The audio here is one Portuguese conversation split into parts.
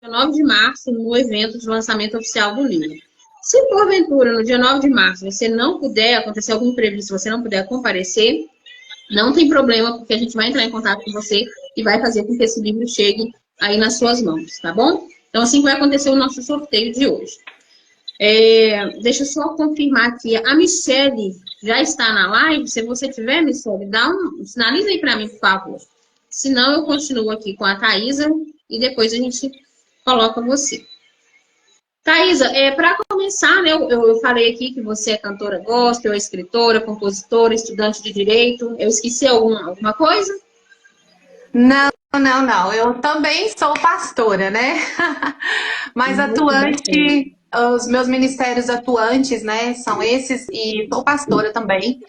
9 de março, no evento de lançamento oficial do livro. Se porventura, no dia 9 de março, você não puder, acontecer algum imprevisto, você não puder comparecer, não tem problema, porque a gente vai entrar em contato com você e vai fazer com que esse livro chegue aí nas suas mãos, tá bom? Então, assim vai acontecer o nosso sorteio de hoje. Deixa eu só confirmar aqui. A Michele já está na live? Se você tiver, Michele, sinaliza aí para mim, por favor. Senão, eu continuo aqui com a Thaisa e depois a gente coloca você. Thaisa, para começar, né, eu falei aqui que você é cantora gospel, escritora, compositora, estudante de direito. Eu esqueci alguma coisa? Não. Eu também sou pastora, né? Mas atuante, os meus ministérios atuantes, né, são esses, e sou pastora também.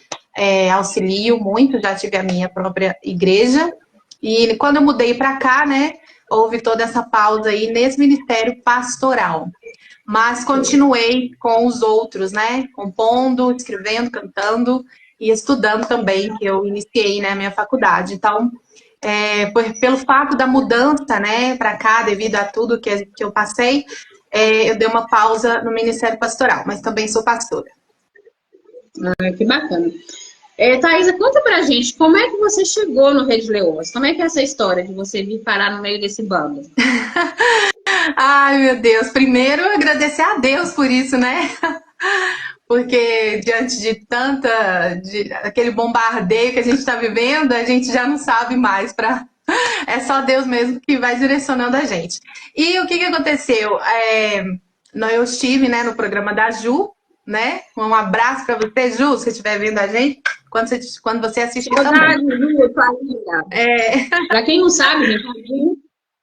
Auxilio muito, já tive a minha própria igreja. E quando eu mudei para cá, né, houve toda essa pausa aí nesse ministério pastoral. Mas continuei com os outros, né? Compondo, escrevendo, cantando e estudando também, que eu iniciei, né, a minha faculdade. Então, pelo fato da mudança, né, para cá, devido a tudo que eu passei, eu dei uma pausa no Ministério Pastoral, mas também sou pastora. Que bacana. Thaisa, conta pra gente, como é que você chegou no Rede Leoas? Como é que é essa história de você vir parar no meio desse bando? Ai, meu Deus. Primeiro, agradecer a Deus por isso, né? Porque diante de aquele bombardeio que a gente está vivendo, a gente já não sabe mais É só Deus mesmo que vai direcionando a gente. E o que aconteceu? Eu estive, né, no programa da Ju, né? Um abraço para você, Ju, se estiver vendo a gente, quando você assistir também. Ju, Para quem não sabe, gente,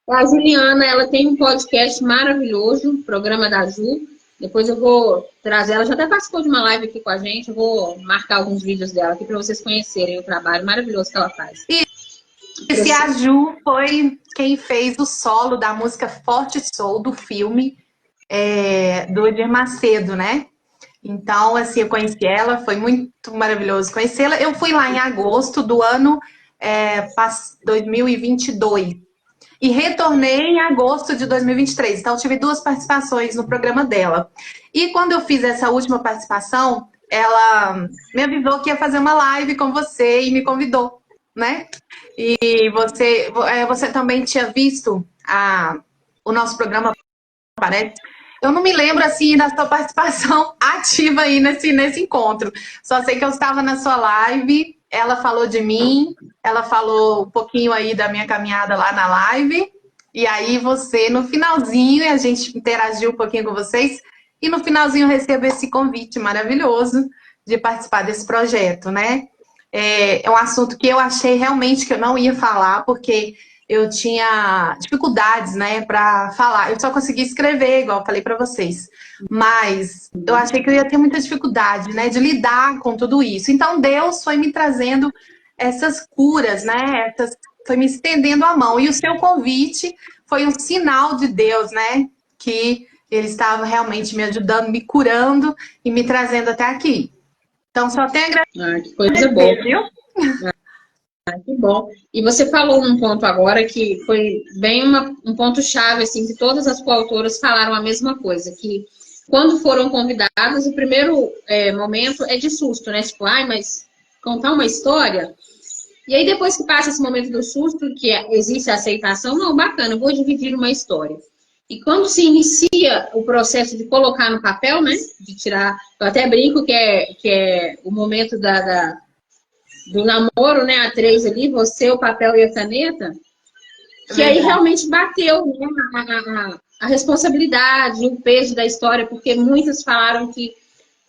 a Juliana, ela tem um podcast maravilhoso, programa da Ju. Depois eu vou trazer, ela já até participou de uma live aqui com a gente, eu vou marcar alguns vídeos dela aqui para vocês conhecerem o trabalho maravilhoso que ela faz. E a Ju foi quem fez o solo da música Forte Soul do filme do Edir Macedo, né? Então, assim, eu conheci ela, foi muito maravilhoso conhecê-la. Eu fui lá em agosto do ano 2022 e retornei em agosto de 2023. Então, eu tive 2 participações no programa dela. E quando eu fiz essa última participação, ela me avisou que ia fazer uma live com você e me convidou, né? E você também tinha visto o nosso programa, parece. Eu não me lembro, assim, da sua participação ativa aí nesse encontro. Só sei que eu estava na sua live, ela falou de mim, ela falou um pouquinho aí da minha caminhada lá na live, e aí você, no finalzinho, a gente interagiu um pouquinho com vocês, e no finalzinho eu recebo esse convite maravilhoso de participar desse projeto, né? É um assunto que eu achei realmente que eu não ia falar, porque eu tinha dificuldades, né, para falar. Eu só consegui escrever, igual eu falei para vocês. Mas eu achei que eu ia ter muita dificuldade, né, de lidar com tudo isso. Então Deus foi me trazendo essas curas, né, foi me estendendo a mão. E o seu convite foi um sinal de Deus, né, que Ele estava realmente me ajudando, me curando e me trazendo até aqui. Então só tenho a agradecer, que coisa boa, viu? Que bom. E você falou num ponto agora que foi bem um ponto-chave, assim, que todas as coautoras falaram a mesma coisa, que quando foram convidadas, o primeiro momento é de susto, né? Tipo, mas contar uma história? E aí depois que passa esse momento do susto, que existe a aceitação, não, bacana, eu vou dividir uma história. E quando se inicia o processo de colocar no papel, né? De tirar, eu até brinco que é o momento do namoro, né, a 3 ali, você, o papel e a caneta, que aí realmente bateu, né, a responsabilidade, o peso da história, porque muitas falaram que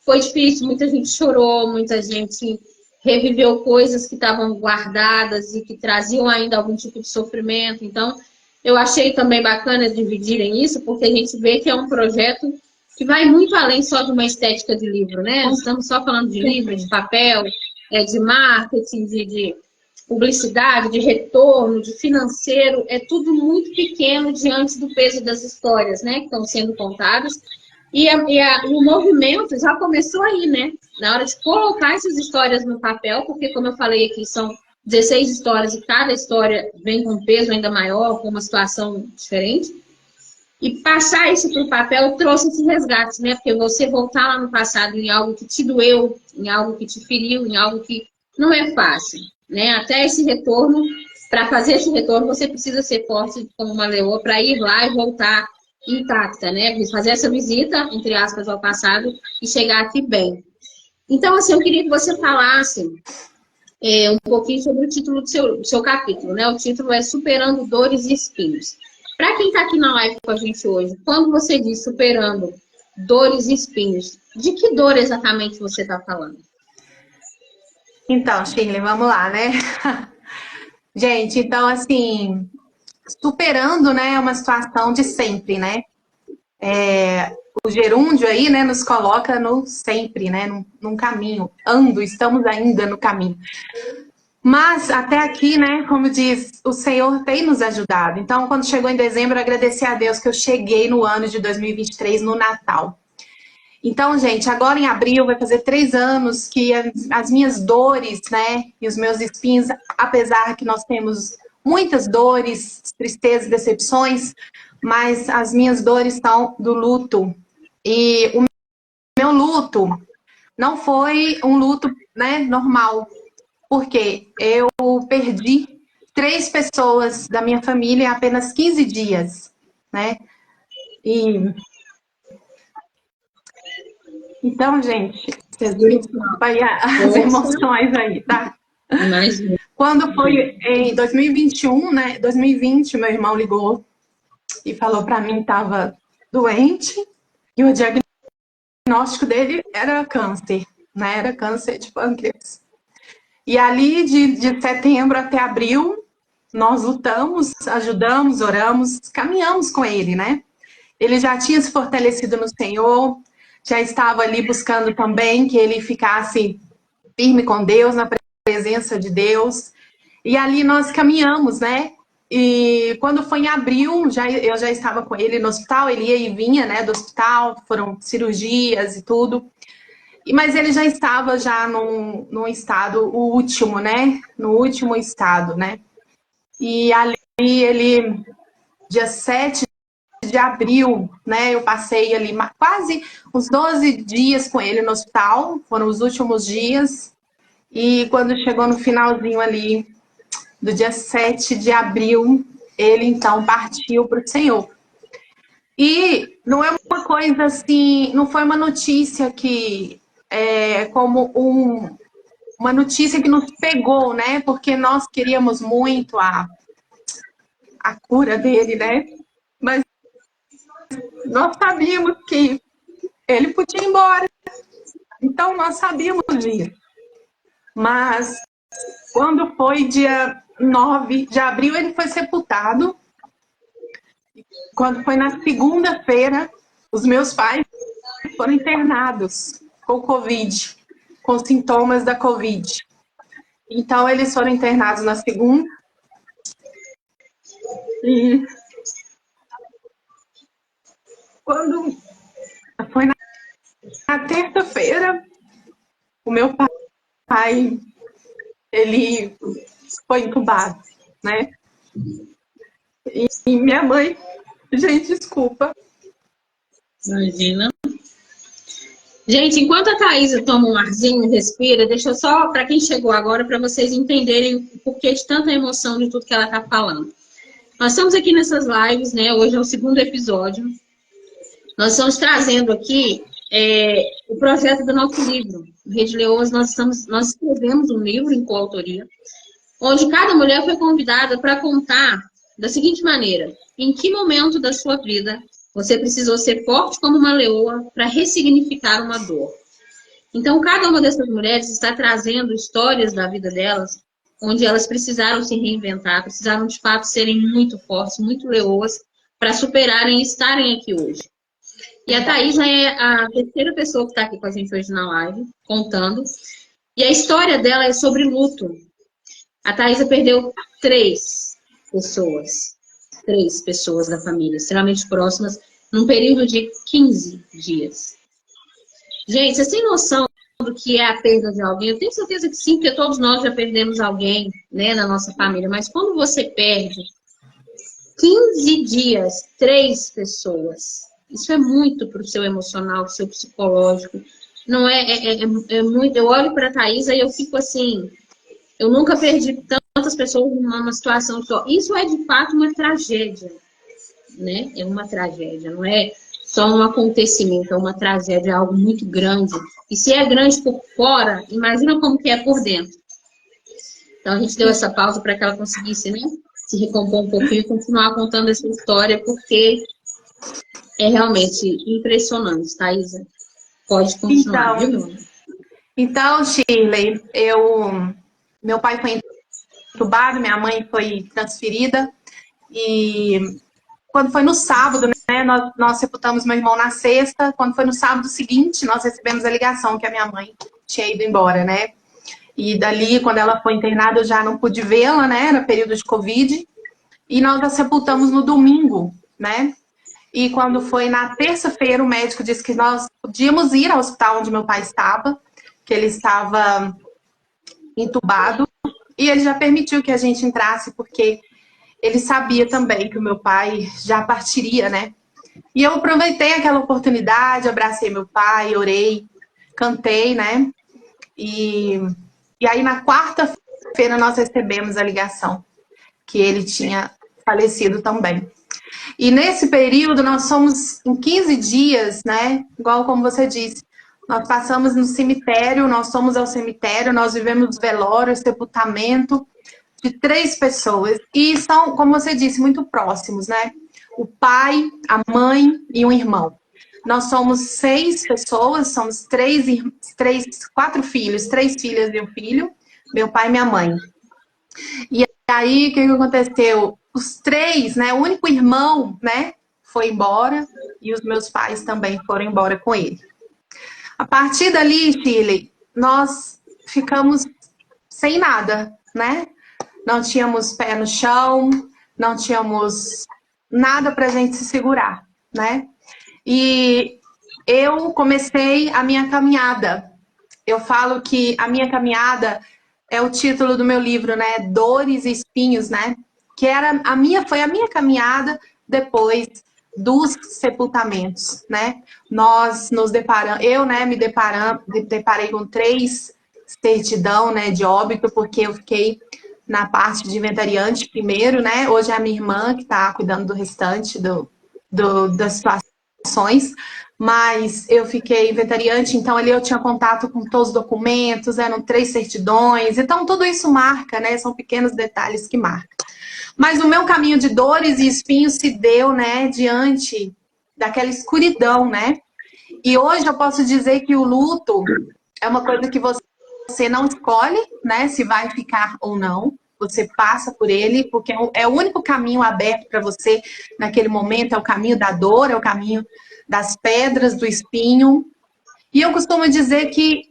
foi difícil, muita gente chorou, muita gente reviveu coisas que estavam guardadas e que traziam ainda algum tipo de sofrimento. Então, eu achei também bacana dividirem isso, porque a gente vê que é um projeto que vai muito além só de uma estética de livro, né? Estamos só falando de livro, de papel, de marketing, de publicidade, de retorno, de financeiro, é tudo muito pequeno diante do peso das histórias, né, que estão sendo contadas. E o movimento já começou aí, né? Na hora de colocar essas histórias no papel, porque, como eu falei aqui, são 16 histórias e cada história vem com um peso ainda maior, com uma situação diferente. E passar isso para o papel trouxe esse resgate, né? Porque você voltar lá no passado em algo que te doeu, em algo que te feriu, em algo que não é fácil, né? Até esse retorno, para fazer esse retorno, você precisa ser forte como uma leoa para ir lá e voltar intacta, né? Fazer essa visita, entre aspas, ao passado e chegar aqui bem. Então, assim, eu queria que você falasse um pouquinho sobre o título do seu capítulo, né? O título é Superando Dores e Espinhos. Para quem está aqui na live com a gente hoje, quando você diz superando dores e espinhos, de que dor exatamente você está falando? Então, Shirley, vamos lá, né? Gente, então, assim, superando, né, é uma situação de sempre, né? O gerúndio aí, né, nos coloca no sempre, né, num caminho. Estamos ainda no caminho. Mas até aqui, né, como diz, o Senhor tem nos ajudado. Então, quando chegou em dezembro, eu agradeci a Deus que eu cheguei no ano de 2023, no Natal. Então, gente, agora em abril vai fazer 3 anos que as minhas dores, né, e os meus espinhos, apesar que nós temos muitas dores, tristezas, decepções, mas as minhas dores são do luto. E o meu luto não foi um luto, né, normal, porque eu perdi 3 pessoas da minha família em apenas 15 dias, né? Então, gente, vocês me desculpem aí as emoções aí, tá? Imagina. Quando foi em 2021, né? 2020, meu irmão ligou e falou para mim que estava doente e o diagnóstico dele era câncer, né? Era câncer de pâncreas. E ali de setembro até abril, nós lutamos, ajudamos, oramos, caminhamos com ele, né? Ele já tinha se fortalecido no Senhor, já estava ali buscando também que ele ficasse firme com Deus, na presença de Deus. E ali nós caminhamos, né? E quando foi em abril, eu já estava com ele no hospital, ele ia e vinha, né, do hospital, foram cirurgias e tudo. Mas ele já estava num estado, o último, né? No último estado, né? E ali ele, dia 7 de abril, né? Eu passei ali quase uns 12 dias com ele no hospital, foram os últimos dias. E quando chegou no finalzinho ali do dia 7 de abril, ele então partiu para o Senhor. E não é uma coisa assim, não foi uma notícia que como uma notícia que nos pegou, né? Porque nós queríamos muito a cura dele, né? Mas nós sabíamos que ele podia ir embora. Então nós sabíamos disso. Mas quando foi dia 9 de abril, ele foi sepultado. Quando foi na segunda-feira, os meus pais foram internados com Covid, com sintomas da Covid. Então, eles foram internados na segunda. E quando foi na terça-feira, o meu pai, ele foi entubado, né? E minha mãe, gente, desculpa. Imagina. Gente, enquanto a Thaisa toma um arzinho e respira, deixa eu só, para quem chegou agora, para vocês entenderem o porquê de tanta emoção de tudo que ela está falando. Nós estamos aqui nessas lives, né? Hoje é o 2º episódio. Nós estamos trazendo aqui o projeto do nosso livro. O Rede Leoas, nós escrevemos um livro em coautoria, onde cada mulher foi convidada para contar da seguinte maneira: em que momento da sua vida você precisou ser forte como uma leoa para ressignificar uma dor. Então, cada uma dessas mulheres está trazendo histórias da vida delas, onde elas precisaram se reinventar, precisaram de fato serem muito fortes, muito leoas, para superarem e estarem aqui hoje. E a Thaisa é a 3ª pessoa que está aqui com a gente hoje na live, contando. E a história dela é sobre luto. A Thaisa perdeu 3 pessoas da família, extremamente próximas, num período de 15 dias. Gente, vocês têm noção do que é a perda de alguém? Eu tenho certeza que sim, porque todos nós já perdemos alguém, né, na nossa família. Mas quando você perde, 15 dias, 3 pessoas. Isso é muito para o seu emocional, para o seu psicológico. Não é muito. Eu olho para a Thaisa e eu fico assim. Eu nunca perdi tantas pessoas numa situação só. Isso é de fato uma tragédia, né? É uma tragédia, não é só um acontecimento, é uma tragédia, é algo muito grande. E se é grande por fora, imagina como que é por dentro. Então a gente deu essa pausa para que ela conseguisse, né, se recompor um pouquinho e continuar contando essa história, porque é realmente impressionante, Thaisa. Pode continuar, viu, meu amor? Então, Shirley, meu pai foi entubado, minha mãe foi transferida, e quando foi no sábado, né, nós sepultamos meu irmão na sexta, quando foi no sábado seguinte, nós recebemos a ligação que a minha mãe tinha ido embora, né? E dali, quando ela foi internada, eu já não pude vê-la, né? Era período de Covid. E nós a sepultamos no domingo, né? E quando foi na terça-feira, o médico disse que nós podíamos ir ao hospital onde meu pai estava, que ele estava entubado, e ele já permitiu que a gente entrasse, porque ele sabia também que o meu pai já partiria, né? E eu aproveitei aquela oportunidade, abracei meu pai, orei, cantei, né? E aí na quarta-feira nós recebemos a ligação que ele tinha falecido também. E nesse período nós somos em 15 dias, né? Igual como você disse, nós passamos no cemitério, nós fomos ao cemitério, nós vivemos velório, sepultamento de 3 pessoas. E são, como você disse, muito próximos, né? O pai, a mãe e um irmão. Nós somos 6 pessoas, somos 4 filhos, 3 filhas e um filho, meu pai e minha mãe. E aí, o que aconteceu? Os 3, né? O único irmão, né? Foi embora e os meus pais também foram embora com ele. A partir dali, Shirley, nós ficamos sem nada, né? Não tínhamos pé no chão, não tínhamos nada pra gente se segurar, né? E eu comecei a minha caminhada. Eu falo que a minha caminhada é o título do meu livro, né? Dores e Espinhos, né? Que foi a minha caminhada depois dos sepultamentos, né? Nós nos deparamos, eu, né, me deparei com 3 certidão, né, de óbito, porque eu fiquei na parte de inventariante primeiro, né? Hoje é a minha irmã que está cuidando do restante das situações, mas eu fiquei inventariante, então ali eu tinha contato com todos os documentos, eram 3 certidões, então tudo isso marca, né? São pequenos detalhes que marcam. Mas o meu caminho de dores e espinhos se deu, né, diante daquela escuridão, né? E hoje eu posso dizer que o luto é uma coisa que você não escolhe, né, se vai ficar ou não. Você passa por ele, porque é o único caminho aberto para você naquele momento, é o caminho da dor, é o caminho das pedras, do espinho. E eu costumo dizer que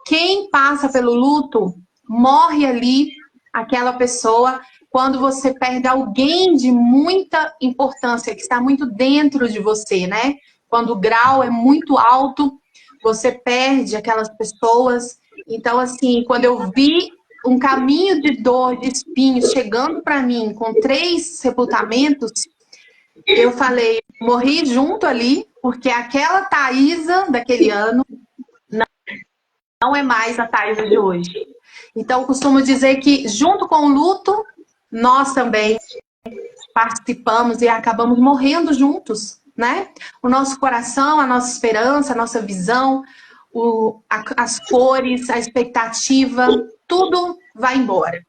quem passa pelo luto, morre ali aquela pessoa quando você perde alguém de muita importância, que está muito dentro de você, né? Quando o grau é muito alto, você perde aquelas pessoas. Então, assim, quando eu vi um caminho de dor, de espinho chegando para mim com 3 sepultamentos, eu falei, morri junto ali, porque aquela Thaisa daquele ano não é mais a Thaisa de hoje. Então, eu costumo dizer que junto com o luto, nós também participamos e acabamos morrendo juntos, né? O nosso coração, a nossa esperança, a nossa visão, as cores, a expectativa, tudo vai embora.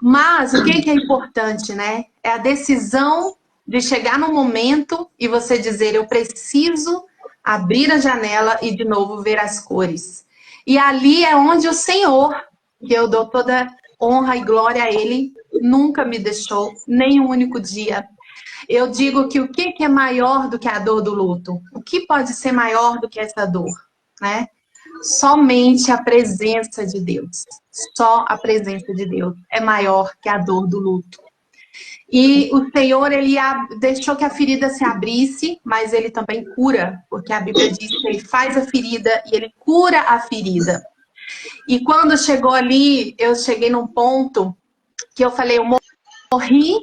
Mas o que é importante, né? É a decisão de chegar no momento e você dizer, eu preciso abrir a janela e de novo ver as cores. E ali é onde o Senhor, que eu dou toda honra e glória a Ele, nunca me deixou nem um único dia. Eu digo que o que é maior do que a dor do luto? O que pode ser maior do que essa dor, né? Somente a presença de Deus. Só a presença de Deus é maior que a dor do luto. E o Senhor, Ele deixou que a ferida se abrisse, mas Ele também cura, porque a Bíblia diz que Ele faz a ferida e Ele cura a ferida. E quando chegou ali, eu cheguei num ponto que eu falei, eu morri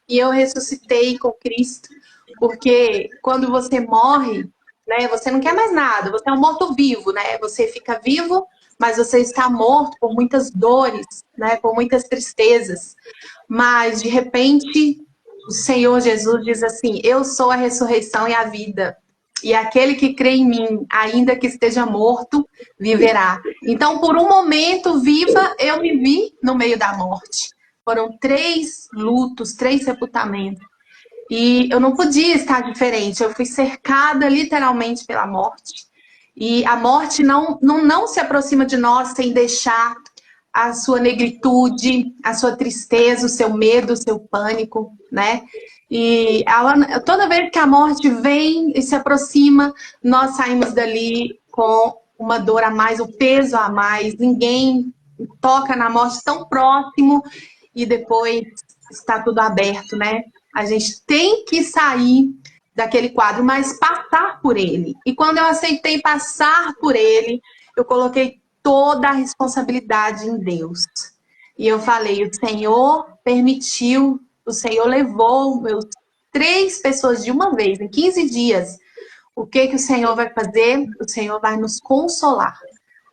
e eu ressuscitei com Cristo, porque quando você morre, né, você não quer mais nada, você é um morto-vivo, né? Você fica vivo, mas você está morto por muitas dores, né, por muitas tristezas. Mas, de repente, o Senhor Jesus diz assim: eu sou a ressurreição e a vida. E aquele que crê em mim, ainda que esteja morto, viverá. Então, por um momento, viva, eu me vi no meio da morte. Foram 3 lutos, 3 sepultamentos. E eu não podia estar diferente. Eu fui cercada literalmente pela morte. E a morte não se aproxima de nós sem deixar a sua negritude, a sua tristeza, o seu medo, o seu pânico, né? E toda vez que a morte vem e se aproxima, nós saímos dali com uma dor a mais, o peso a mais. Ninguém toca na morte tão próximo e depois está tudo aberto, né? A gente tem que sair daquele quadro, mas passar por ele. E quando eu aceitei passar por ele, eu coloquei toda a responsabilidade em Deus. E eu falei: o Senhor permitiu, o Senhor levou meus 3 pessoas de uma vez, em 15 dias. O que o Senhor vai fazer? O Senhor vai nos consolar.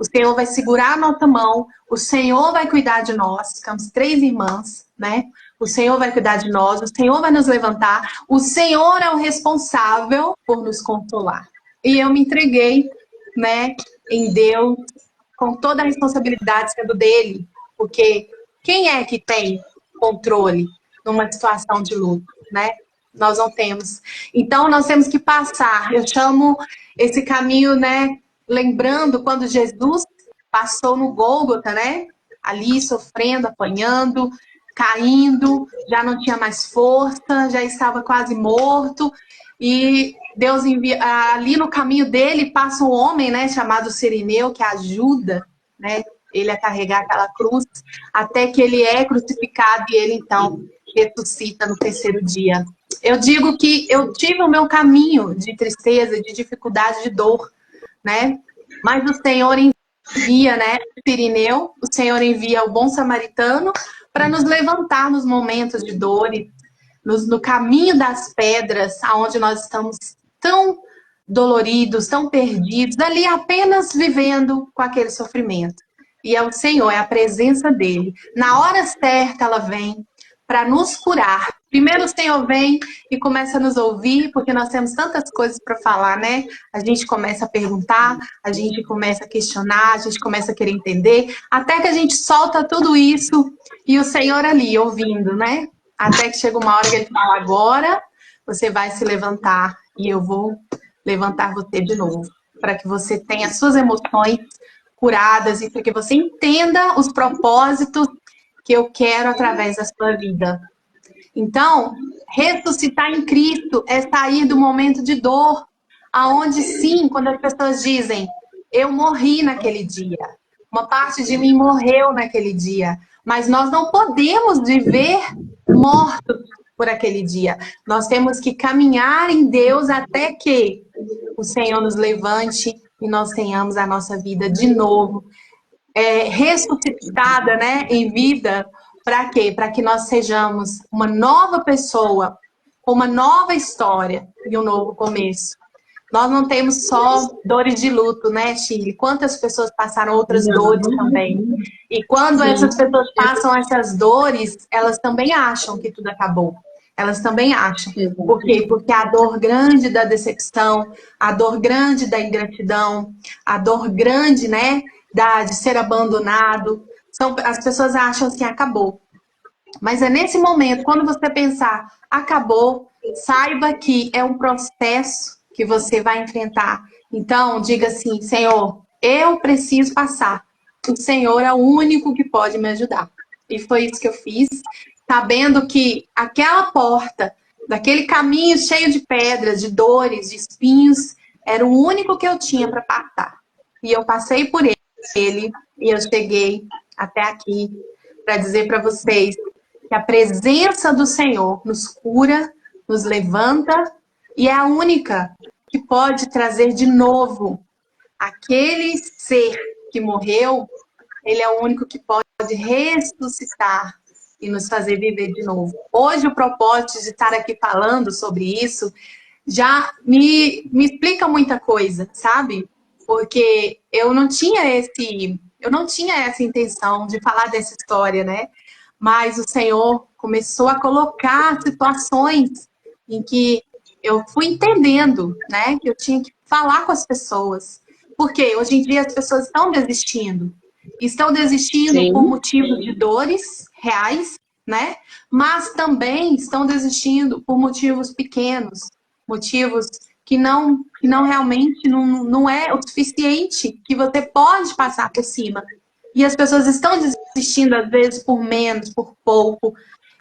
O Senhor vai segurar a nossa mão. O Senhor vai cuidar de nós. Ficamos 3 irmãs, né? O Senhor vai cuidar de nós. O Senhor vai nos levantar. O Senhor é o responsável por nos consolar. E eu me entreguei, né, em Deus, com toda a responsabilidade sendo dele. Porque quem é que tem controle numa situação de luto, né? Nós não temos. Então, nós temos que passar. Eu chamo esse caminho, né? Lembrando quando Jesus passou no Gólgota, né? Ali sofrendo, apanhando, caindo, já não tinha mais força, já estava quase morto. E Deus envia, ali no caminho dele passa um homem, né? Chamado Cirineu, que ajuda, né? Ele a carregar aquela cruz, até que ele é crucificado e ele então ressuscita no 3º dia. Eu digo que eu tive o meu caminho de tristeza, de dificuldade, de dor, né? Mas o Senhor envia, né, o Cirineu, o Senhor envia o bom samaritano para nos levantar nos momentos de dor, no caminho das pedras, aonde nós estamos tão doloridos, tão perdidos, ali apenas vivendo com aquele sofrimento. E é o Senhor, é a presença dele. Na hora certa ela vem para nos curar. Primeiro o Senhor vem e começa a nos ouvir, porque nós temos tantas coisas para falar, né? A gente começa a perguntar, a gente começa a questionar, a gente começa a querer entender, até que a gente solta tudo isso e o Senhor ali ouvindo, né? Até que chega uma hora que ele fala: agora você vai se levantar e eu vou levantar você de novo, para que você tenha as suas emoções curadas e para que você entenda os propósitos que eu quero através da sua vida. Então, ressuscitar em Cristo é sair do momento de dor, aonde sim, quando as pessoas dizem: eu morri naquele dia, uma parte de mim morreu naquele dia, mas nós não podemos viver mortos por aquele dia. Nós temos que caminhar em Deus até que o Senhor nos levante e nós tenhamos a nossa vida de novo, ressuscitada, né, em vida. Para quê? Para que nós sejamos uma nova pessoa, uma nova história e um novo começo. Nós não temos só dores de luto, né, Shirley? Quantas pessoas passaram outras dores também. E quando essas pessoas passam essas dores, elas também acham que tudo acabou. Elas também acham. Por quê? Porque a dor grande da decepção, a dor grande da ingratidão, a dor grande, né, de ser abandonado, as pessoas acham que acabou. Mas é nesse momento, quando você pensar, acabou, saiba que é um processo que você vai enfrentar. Então, diga assim: Senhor, eu preciso passar. O Senhor é o único que pode me ajudar. E foi isso que eu fiz, sabendo que aquela porta, daquele caminho cheio de pedras, de dores, de espinhos, era o único que eu tinha para passar. E eu passei por ele e eu cheguei até aqui para dizer para vocês que a presença do Senhor nos cura, nos levanta e é a única que pode trazer de novo aquele ser que morreu. Ele é o único que pode ressuscitar e nos fazer viver de novo. Hoje, o propósito de estar aqui falando sobre isso já me explica muita coisa, sabe? Porque eu não tinha essa intenção de falar dessa história, né? Mas o Senhor começou a colocar situações em que eu fui entendendo, né? Que eu tinha que falar com as pessoas. Porque hoje em dia as pessoas estão desistindo. Estão desistindo Sim. por motivos de dores reais, né? Mas também estão desistindo por motivos pequenos, motivos que não realmente não é o suficiente, que você pode passar por cima. E as pessoas estão desistindo, às vezes, por menos, por pouco.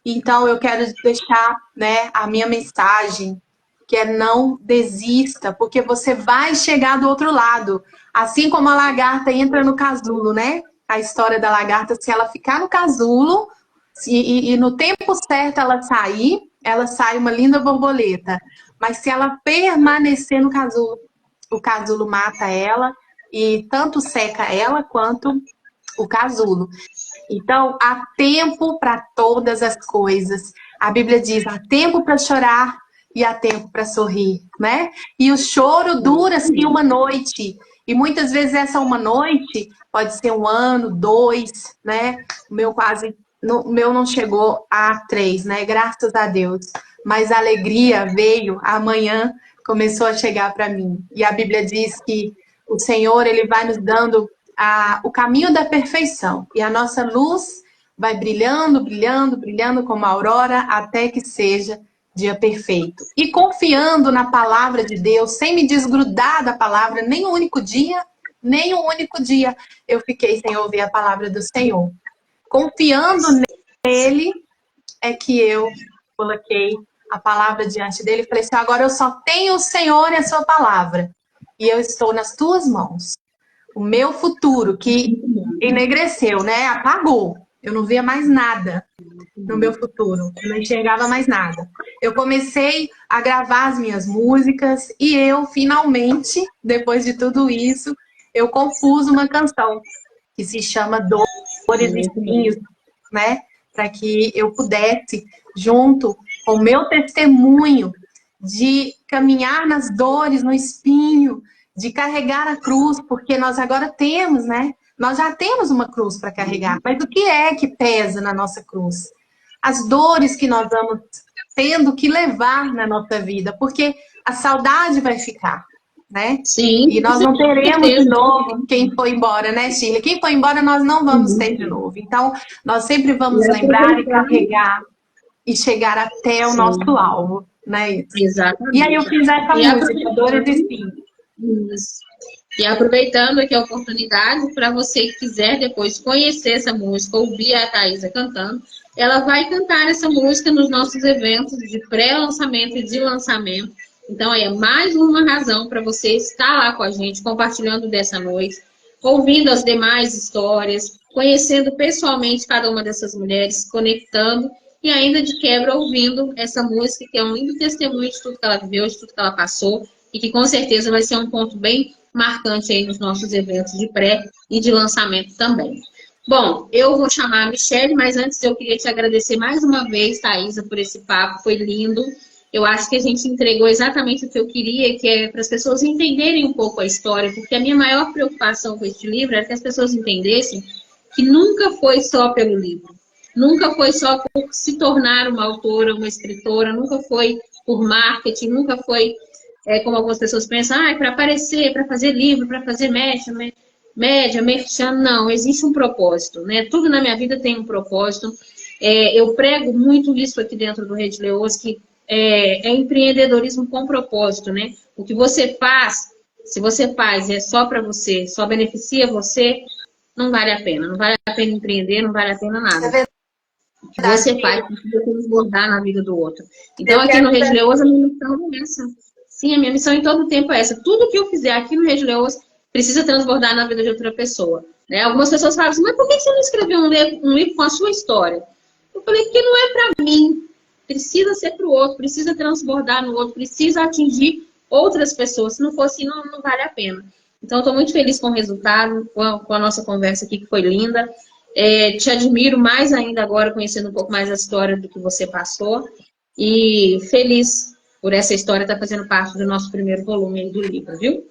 Então, eu quero deixar, né, a minha mensagem, que é não desista, porque você vai chegar do outro lado. Assim como a lagarta entra no casulo, né? A história da lagarta, se ela ficar no casulo e no tempo certo ela sai uma linda borboleta. Mas se ela permanecer no casulo, o casulo mata ela e tanto seca ela quanto o casulo. Então, há tempo para todas as coisas. A Bíblia diz, há tempo para chorar e há tempo para sorrir, né? E o choro dura, sim, uma noite. E muitas vezes essa uma noite pode ser 1 ano, 2, né? O meu não chegou a 3, né? Graças a Deus. Mas a alegria veio, amanhã começou a chegar para mim. E a Bíblia diz que o Senhor, Ele vai nos dando o caminho da perfeição. E a nossa luz vai brilhando, brilhando, brilhando como a aurora, até que seja dia perfeito. E confiando na palavra de Deus, sem me desgrudar da palavra, nem um único dia, eu fiquei sem ouvir a palavra do Senhor. Confiando nele, é que eu coloquei a palavra diante dele e falei assim, agora eu só tenho o Senhor e a sua palavra. E eu estou nas tuas mãos. O meu futuro, que enegreceu, né? Apagou. Eu não via mais nada no meu futuro. Eu não enxergava mais nada. Eu comecei a gravar as minhas músicas e eu, finalmente, depois de tudo isso, eu compus uma canção que se chama Dores e Espinhos, né? Para que eu pudesse, junto com o meu testemunho de caminhar nas dores, no espinho, de carregar a cruz, porque nós agora temos, né? Nós já temos uma cruz para carregar. Mas o que é que pesa na nossa cruz? As dores que nós vamos tendo que levar na nossa vida, porque a saudade vai ficar, né? Sim. E nós não teremos de novo quem foi embora, né, Sheila? Quem foi embora nós não vamos ter de novo. Então, nós sempre vamos lembrar e carregar e chegar até o nosso alvo, né? Exatamente. E aí eu fiz essa música, Dores e Espinhos. Isso. E aproveitando aqui a oportunidade, para você que quiser depois conhecer essa música, ouvir a Thaisa cantando, ela vai cantar essa música nos nossos eventos de pré-lançamento e de lançamento. Então, é mais uma razão para você estar lá com a gente, compartilhando dessa noite, ouvindo as demais histórias, conhecendo pessoalmente cada uma dessas mulheres, conectando e ainda de quebra ouvindo essa música, que é um lindo testemunho de tudo que ela viveu, de tudo que ela passou, e que com certeza vai ser um ponto bem marcante aí nos nossos eventos de pré e de lançamento também. Bom, eu vou chamar a Michelle, mas antes eu queria te agradecer mais uma vez, Thaisa, por esse papo, foi lindo. Eu acho que a gente entregou exatamente o que eu queria, que é para as pessoas entenderem um pouco a história, porque a minha maior preocupação com este livro era que as pessoas entendessem que nunca foi só pelo livro, nunca foi só por se tornar uma autora, uma escritora, nunca foi por marketing, nunca foi como algumas pessoas pensam, para aparecer, para fazer livro, para fazer média, merchan. Não, existe um propósito, né? Tudo na minha vida tem um propósito. Eu prego muito isso aqui dentro do Rede Leoas, que é empreendedorismo com propósito, né? O que você faz, se você faz e é só para você, só beneficia você, não vale a pena. Não vale a pena empreender, não vale a pena nada. O que você faz precisa transbordar na vida do outro. Então, aqui no Rede Leoas, a minha missão é essa. Sim, a minha missão em todo o tempo é essa. Tudo que eu fizer aqui no Rede Leoas precisa transbordar na vida de outra pessoa. Né? Algumas pessoas falam assim, mas por que você não escreveu um livro com a sua história? Eu falei, porque não é para mim. Precisa ser para o outro, precisa transbordar no outro, precisa atingir outras pessoas. Se não for assim, não vale a pena. Então, eu estou muito feliz com o resultado, com a nossa conversa aqui, que foi linda. Te admiro mais ainda agora, conhecendo um pouco mais a história do que você passou. E feliz por essa história estar fazendo parte do nosso primeiro volume aí do livro, viu?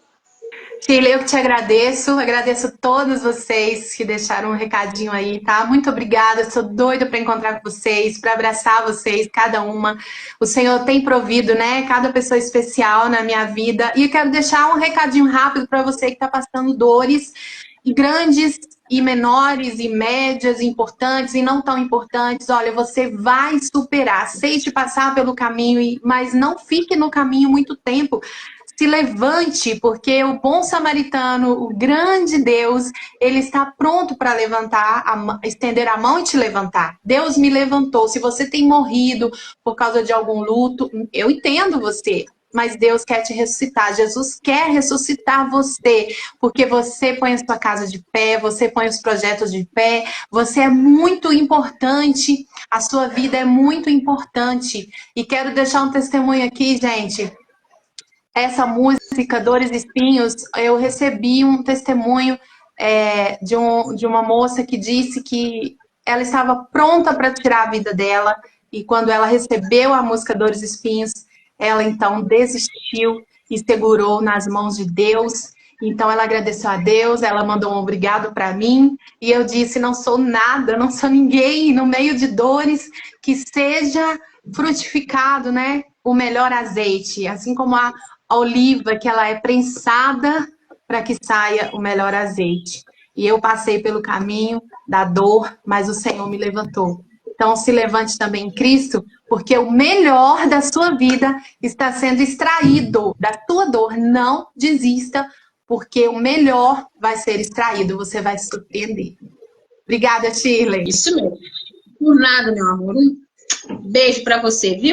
Sheila, eu que te agradeço. Agradeço a todos vocês que deixaram um recadinho aí, tá? Muito obrigada. Sou doida para encontrar com vocês, para abraçar vocês, cada uma. O Senhor tem provido, né? Cada pessoa especial na minha vida. E eu quero deixar um recadinho rápido para você que está passando dores grandes e menores e médias, importantes e não tão importantes. Olha, você vai superar. Aceite passar pelo caminho, mas não fique no caminho muito tempo. Se levante, porque o bom samaritano, o grande Deus, ele está pronto para levantar, estender a mão e te levantar. Deus me levantou. Se você tem morrido por causa de algum luto, eu entendo você, mas Deus quer te ressuscitar. Jesus quer ressuscitar você, porque você põe a sua casa de pé, você põe os projetos de pé, você é muito importante, a sua vida é muito importante. E quero deixar um testemunho aqui, gente. Essa música, Dores e Espinhos, eu recebi um testemunho de uma moça que disse que ela estava pronta para tirar a vida dela, e quando ela recebeu a música Dores e Espinhos, ela então desistiu e segurou nas mãos de Deus. Então ela agradeceu a Deus, ela mandou um obrigado para mim, e eu disse, não sou nada, não sou ninguém, no meio de dores, que seja frutificado, né, o melhor azeite, assim como a oliva, que ela é prensada para que saia o melhor azeite. E eu passei pelo caminho da dor, mas o Senhor me levantou. Então, se levante também em Cristo, porque o melhor da sua vida está sendo extraído da tua dor. Não desista, porque o melhor vai ser extraído. Você vai se surpreender. Obrigada, Shirley. Isso mesmo. Por nada, meu amor. Um beijo para você, viu?